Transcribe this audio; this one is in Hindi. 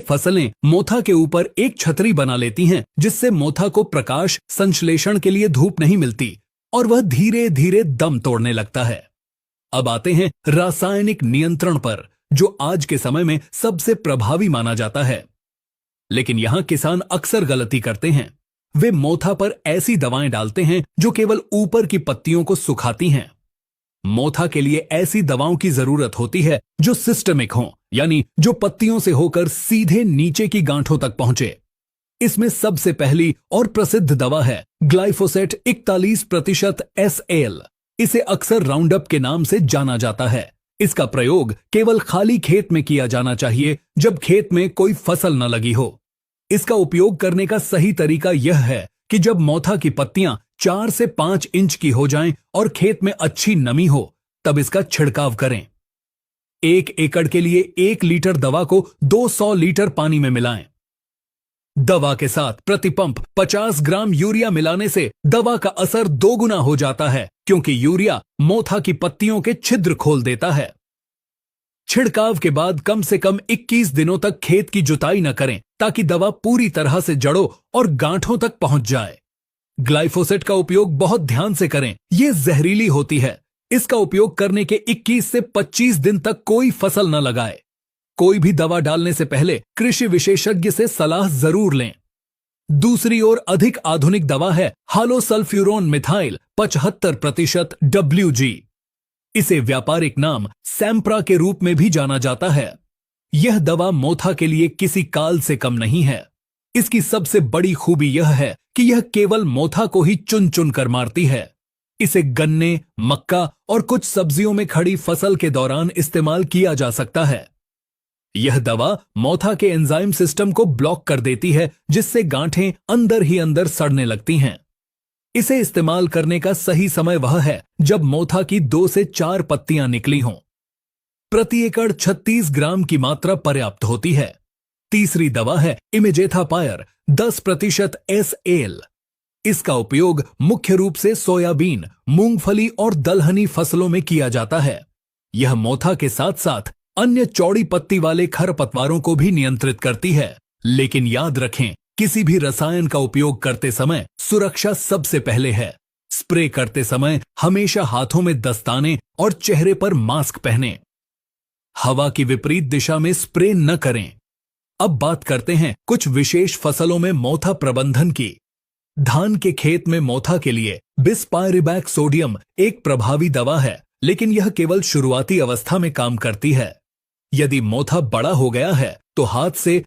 फसलें मोथा के ऊपर एक छतरी बना लेती हैं, जिससे मोथा को प्रकाश संश्लेषण के लिए धूप नहीं मिलती और वह धीरे धीरे दम तोड़ने लगता है। अब आते हैं रासायनिक नियंत्रण पर, जो आज के समय में सबसे प्रभावी माना जाता है। लेकिन यहां किसान अक्सर गलती करते हैं। वे मोथा पर ऐसी दवाएं डालते हैं जो केवल ऊपर की पत्तियों को सुखाती हैं। मोथा के लिए ऐसी दवाओं की जरूरत होती है जो सिस्टमिक हों, यानी जो पत्तियों से होकर सीधे नीचे की गांठों तक पहुंचे। इसमें सबसे पहली और प्रसिद्ध दवा है ग्लाइफोसेट 41% SL। इसे अक्सर राउंडअप के नाम से जाना जाता है। इसका प्रयोग केवल खाली खेत में किया जाना चाहिए, जब खेत में कोई फसल न लगी हो। इसका उपयोग करने का सही तरीका यह है कि जब मोथा की पत्तियां 4 से 5 इंच की हो जाएं और खेत में अच्छी नमी हो, तब इसका छिड़काव करें। 1 एकड़ के लिए 1 लीटर दवा को 200 लीटर पानी में मिलाएं। दवा के साथ प्रति पंप 50 ग्राम यूरिया मिलाने से दवा का असर 2 गुना हो जाता है, क्योंकि यूरिया मोथा की पत्तियों के छिद्र खोल देता है। छिड़काव के बाद कम से कम 21 दिनों तक खेत की जुताई न करें, ताकि दवा पूरी तरह से जड़ों और गांठों तक पहुंच जाए। ग्लाइफोसेट का उपयोग बहुत ध्यान से करें, यह जहरीली होती है। इसका उपयोग करने के 21 से 25 दिन तक कोई फसल न लगाए। कोई भी दवा डालने से पहले कृषि विशेषज्ञ से सलाह जरूर लें। दूसरी ओर अधिक आधुनिक दवा है हालोसल्फ्यूरोन मिथाइल 75% WG। इसे व्यापारिक नाम सैम्प्रा के रूप में भी जाना जाता है। यह दवा मोथा के लिए किसी काल से कम नहीं है। इसकी सबसे बड़ी खूबी यह है कि यह केवल मोथा को ही चुन चुन कर मारती है। इसे गन्ने, मक्का और कुछ सब्जियों में खड़ी फसल के दौरान इस्तेमाल किया जा सकता है। यह दवा मोथा के एंजाइम सिस्टम को ब्लॉक कर देती है, जिससे गांठें अंदर ही अंदर सड़ने लगती हैं। इसे इस्तेमाल करने का सही समय वह है जब मोथा की 2 से 4 पत्तियां निकली हों। प्रति एकड़ 36 ग्राम की मात्रा पर्याप्त होती है। तीसरी दवा है इमेजेथापायर 10% SL। इसका उपयोग मुख्य रूप से सोयाबीन, मूंगफली और दलहनी फसलों में किया जाता है। यह मोथा के साथ साथ अन्य चौड़ी पत्ती वाले खरपतवारों को भी नियंत्रित करती है। लेकिन याद रखें, किसी भी रसायन का उपयोग करते समय सुरक्षा सबसे पहले है। स्प्रे करते समय हमेशा हाथों में दस्ताने और चेहरे पर मास्क पहनें। हवा की विपरीत दिशा में स्प्रे न करें। अब बात करते हैं कुछ विशेष फसलों में मोथा प्रबंधन की। धान के खेत में मोथा के लिए बिस्पायरिबैक सोडियम एक प्रभावी दवा है, लेकिन यह केवल शुरुआती अवस्था में काम करती है। यदि मोथा बड़ा हो गया है तो हाथ से